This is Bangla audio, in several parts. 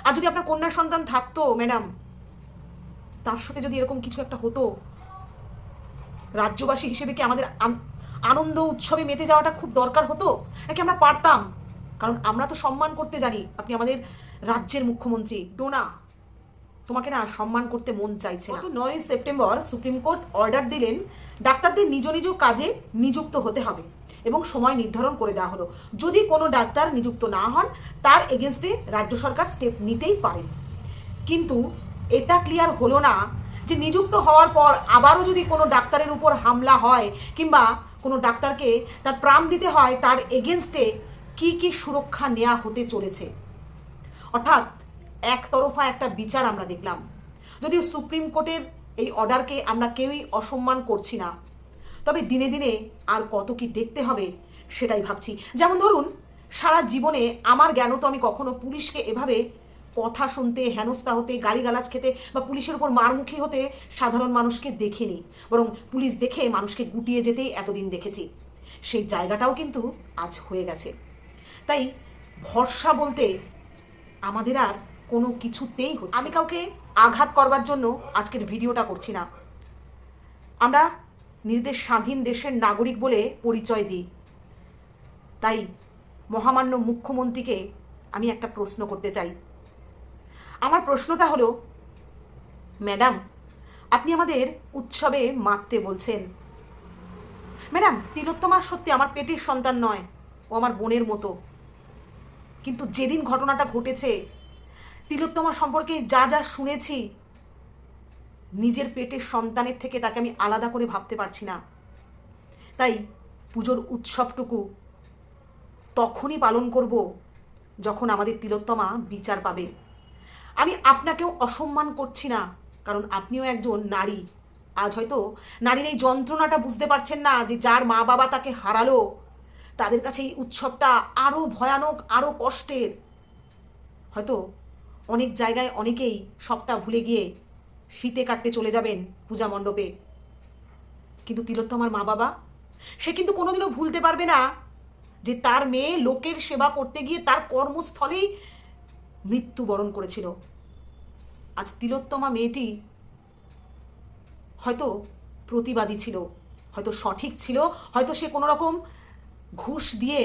আর যদি আপনার কন্যা সন্তান থাকতো ম্যাডাম, তার সাথে যদি এরকম কিছু একটা হতো, রাজ্যবাসী হিসেবে কি আমাদের আনন্দ উৎসবে মেতে যাওয়াটা খুব দরকার হতো, নাকি আমরা পারতাম? কারণ আমরা তো সম্মান করতে জানি, আপনি আমাদের রাজ্যের মুখ্যমন্ত্রী। ডোনা, তোমাকে না সম্মান করতে মন চাইছে না। 9 সেপ্টেম্বর সুপ্রিম কোর্ট অর্ডার দিলেন ডাক্তারদের নিজ নিজ কাজে নিযুক্ত হতে হবে এবং সময় নির্ধারণ করে দেওয়া হলো। যদি কোনো ডাক্তার নিযুক্ত না হন, তার এগেনস্টে রাজ্য সরকার স্টেপ নিতেই পারে। কিন্তু এটা ক্লিয়ার হলো না যে নিযুক্ত হওয়ার পর আবারও যদি কোনো ডাক্তারের উপর হামলা হয় কিংবা কোনো ডাক্তারকে তার প্রাণ দিতে হয়, তার এগেনস্টে কি কি সুরক্ষা নেওয়া হতে চলেছে। অর্থাৎ একতরফা একটা বিচার আমরা দেখলাম। যদিও সুপ্রিম কোর্টের এই অর্ডারকে আমরা কেউই অসম্মান করছি না, তবে দিনে দিনে আর কত কি দেখতে হবে সেটাই ভাবছি। যেমন ধরুন, সারা জীবনে আমার জ্ঞান তো আমি কখনো পুলিশকে এভাবে কথা শুনতে, হেনস্থা হতে, গালিগালাজ খেতে বা পুলিশের উপর মারমুখী হতে সাধারণ মানুষকে দেখিনি। বরং পুলিশ দেখে মানুষকে গুটিয়ে যেতেই এতদিন দেখেছি। সেই জায়গাটাও কিন্তু আজ হয়ে গেছে। তাই ভরসা বলতে আমাদের আর কোনো কিছুতেই হচ্ছে। আমি কাউকে আঘাত করবার জন্য আজকের ভিডিওটা করছি না। আমরা নিজেদের স্বাধীন দেশের নাগরিক বলে পরিচয় দিই। তাই মহামান্য মুখ্যমন্ত্রীকে আমি একটা প্রশ্ন করতে চাই। আমার প্রশ্নটা হলো, ম্যাডাম, আপনি আমাদের উৎসবে মাততে বলছেন। ম্যাডাম, তিলোত্তমা সত্যি আমার পেটের সন্তান নয়, ও আমার বোনের মতো। কিন্তু যেদিন ঘটনাটা ঘটেছে, তিলোত্তমা সম্পর্কে যা যা শুনেছি, নিজের পেটের সন্তানের থেকে তাকে আমি আলাদা করে ভাবতে পারছি না। তাই পুজোর উৎসবটুকু তখনই পালন করব যখন আমাদের তিলোত্তমা বিচার পাবে। আমি আপনাকেও অসম্মান করছি না, কারণ আপনিও একজন নারী। আজ হয়তো নারীর এই যন্ত্রণাটা বুঝতে পারছেন না যে যার মা বাবা তাকে হারালো, তাদের কাছে এই উৎসবটা আরও ভয়ানক, আরও কষ্টের। হয়তো অনেক জায়গায় অনেকেই সবটা ভুলে গিয়ে ফিতে কাটতে চলে যাবেন পূজা মণ্ডপে, কিন্তু তিলোত্তমার মা বাবা, সে কিন্তু কোনোদিনও ভুলতে পারবে না যে তার মেয়ে লোকের সেবা করতে গিয়ে তার কর্মস্থলেই মৃত্যুবরণ করেছিল। আজ তিলোত্তমা মেয়েটি হয়তো প্রতিবাদী ছিল, হয়তো সঠিক ছিল, হয়তো সে কোনো রকম ঘুষ দিয়ে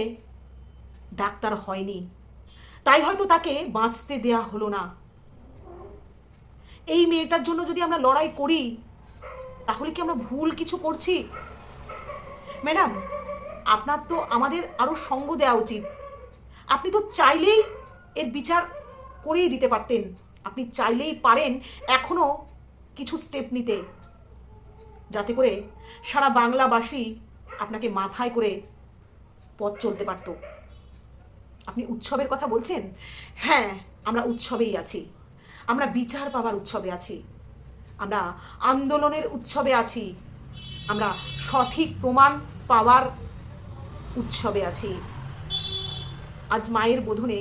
ডাক্তার হয়নি, তাই হয়তো তাকে বাঁচতে দেয়া হলো না। এই মেয়েটার জন্য যদি আমরা লড়াই করি, তাহলে কি আমরা ভুল কিছু করছি? ম্যাডাম, আপনার তো আমাদের আরও সঙ্গ দেওয়া উচিত। আপনি তো চাইলেই এর বিচার করেই দিতে পারতেন। আপনি চাইলেই পারেন এখনো কিছু স্টেপ নিতে, যাতে করে সারা বাংলাবাসী আপনাকে মাথায় করে পথ চলতে পারত। আপনি উৎসবের কথা বলছেন। হ্যাঁ, আমরা উৎসবেই আছি, আমরা বিচার পাওয়ার উৎসবে আছি, আমরা আন্দোলনের উৎসবে আছি, আমরা সঠিক প্রমাণ পাওয়ার উৎসবে আছি। আজ মায়ের বোধনে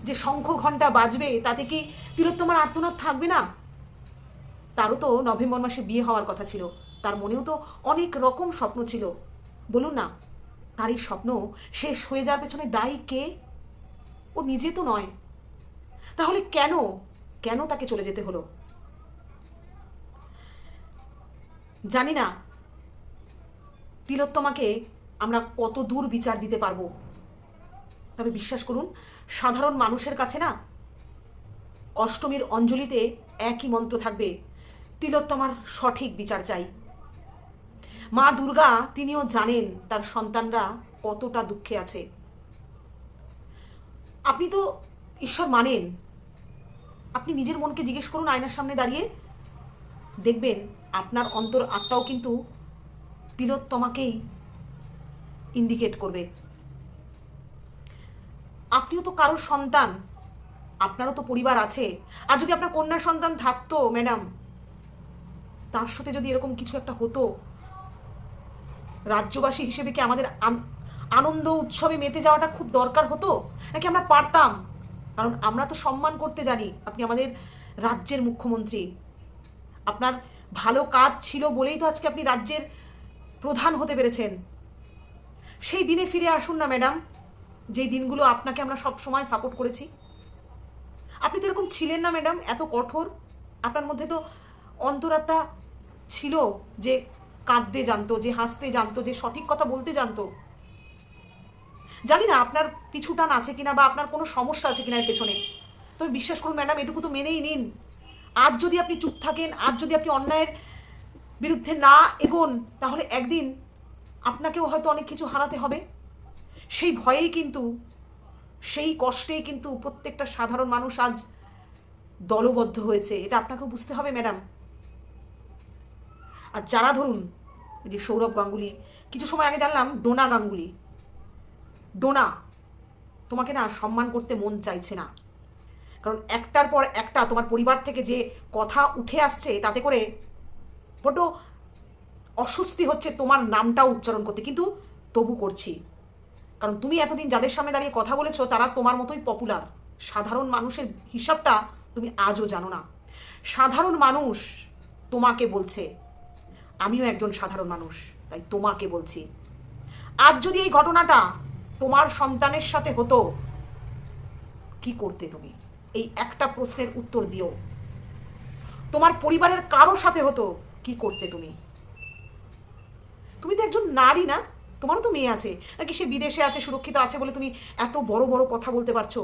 যে শঙ্খ ঘণ্টা বাজবে, তাতে কি তিলোত্তমার আর্তনাদ থাকবে না? তারও তো নভেম্বর মাসে বিয়ে হওয়ার কথা ছিল, তার মনেও তো অনেক রকম স্বপ্ন ছিল। বলুন না, তার এই স্বপ্ন শেষ হয়ে যাওয়ার পেছনে দায়ী কে? ও নিজে তো নয়। তাহলে কেন কেন তাকে চলে যেতে হলো? জানি না তিলোত্তমাকে আমরা কত দূর বিচার দিতে পারবো, তবে বিশ্বাস করুন, সাধারণ মানুষের কাছে না অষ্টমীর অঞ্জলিতে একই মন্ত্র থাকবে, তিলোত্তমার সঠিক বিচার চাই। মা দুর্গা তিনিও জানেন তার সন্তানরা কতটা দুঃখে আছে। আপনি তো ঈশ্বর মানেন, আপনি নিজের মনকে জিজ্ঞেস করুন আয়নার সামনে দাঁড়িয়ে, দেখবেন আপনার অন্তর আত্মাও কিন্তু তিলোত্তমাকেই ইন্ডিকেট করবে। আপনিও তো কারোর সন্তান, আপনারও তো পরিবার আছে। আর যদি আপনার কন্যা সন্তান থাকতো ম্যাডাম, তার সাথে যদি এরকম কিছু একটা হতো, রাজ্যবাসী হিসেবে কি আমাদের আনন্দ উৎসবে মেতে যাওয়াটা খুব দরকার হতো, নাকি আমরা পারতাম? কারণ আমরা তো সম্মান করতে জানি, আপনি আমাদের রাজ্যের মুখ্যমন্ত্রী। আপনার ভালো কাজ ছিল বলেই তো আজকে আপনি রাজ্যের প্রধান হতে পেরেছেন। সেই দিনে ফিরে আসুন না ম্যাডাম, যেই দিনগুলো আপনাকে আমরা সব সময় সাপোর্ট করেছি। আপনি তো এরকম ছিলেন না ম্যাডাম, এত কঠোর। আপনার মধ্যে তো অন্তরাত্মা ছিল যে কাঁদতে জানতো, যে হাসতে জানতো, যে সঠিক কথা বলতে জানতো। জানি না আপনার পিছুটান আছে কিনা বা আপনার কোনো সমস্যা আছে কিনা এর পেছনে, তবে বিশ্বাস করুন ম্যাডাম, এটুকু তো মেনেই নিন। আজ যদি আপনি চুপ থাকেন, আজ যদি আপনি অন্যায়ের বিরুদ্ধে না এগোন, তাহলে একদিন আপনাকেও হয়তো অনেক কিছু হারাতে হবে। সেই ভয়েই কিন্তু, সেই কষ্টেই কিন্তু প্রত্যেকটা সাধারণ মানুষ আজ দলবদ্ধ হয়েছে। এটা আপনাকেও বুঝতে হবে ম্যাডাম। আর যারা ধরুন এই যে সৌরভ গাঙ্গুলি, কিছু সময় আগে জানলাম ডোনা গাঙ্গুলি, ডোনা, তোমাকে না সম্মান করতে মন চাইছে না। কারণ একটার পর একটা তোমার পরিবার থেকে যে কথা উঠে আসছে, তাতে করে বড্ড অস্বস্তি হচ্ছে তোমার নামটাও উচ্চারণ করতে, কিন্তু তবু করছি। কারণ তুমি এতদিন যাদের সামনে দাঁড়িয়ে কথা বলেছো তারা তোমার মতোই পপুলার। সাধারণ মানুষের হিসাবটা তুমি আজও জানো না। সাধারণ মানুষ তোমাকে বলছে, আমিও একজন সাধারণ মানুষ, তাই তোমাকে বলছি, আজ যদি এই ঘটনাটা তোমার সন্তানের সাথে হতো, কি করতে তুমি? এই একটা প্রশ্নের উত্তর দিও। তোমার পরিবারের কারোর সাথে হতো, কি করতে তুমি? তুমি তো একজন নারী না? তোমারও তো মেয়ে আছে নাকি? সে বিদেশে আছে, সুরক্ষিত আছে বলে তুমি এত বড় বড় কথা বলতে পারছো?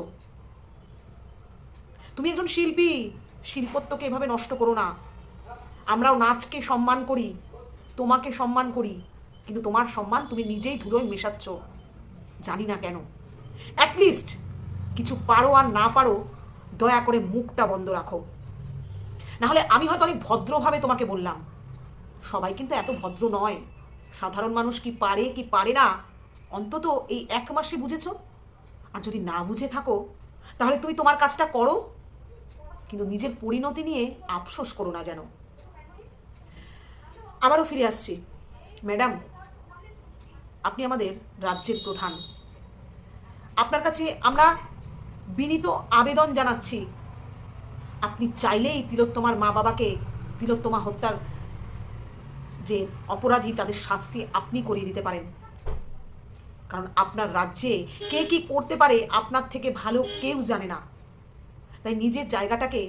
তুমি একজন শিল্পী, শিল্পত্বকে এভাবে নষ্ট করো না। আমরাও নাচকে সম্মান করি, তোমাকে সম্মান করি, কিন্তু তোমার সম্মান তুমি নিজেই ধুলোয় মেশাচ্ছ, জানি না কেন। অ্যাটলিস্ট কিছু পারো আর না পারো, দয়া করে মুখটা বন্ধ রাখো। নাহলে আমি হয়তো অনেক ভদ্রভাবে তোমাকে বললাম, সবাই কিন্তু এত ভদ্র নয়। সাধারণ মানুষ কি পারে কি পারে না, অন্তত এই 1 মাসে বুঝেছো। আর যদি না বুঝে থাকো, তাহলে তুমি তোমার কাজটা করো, কিন্তু নিজের পরিণতি নিয়ে আফসোস করো না যেন। আবারও ফিরে আসছি ম্যাডাম, আপনি আমাদের রাজ্যের প্রধান। আপনার কাছে আমরা বিনীত আবেদন জানাচ্ছি, আপনি চাইলেই তিলোত্তমার মা বাবাকে, তিলোত্তমা হত্যার যে অপরাধী তাদের শাস্তি আপনি করিয়ে দিতে পারেন। কারণ আপনার রাজ্যে কে কি করতে পারে আপনার থেকে ভালো কেউ জানে না। তাই নিজের জায়গাটাকে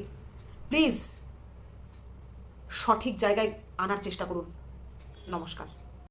প্লিজ সঠিক জায়গায় আনার চেষ্টা করুন। নমস্কার।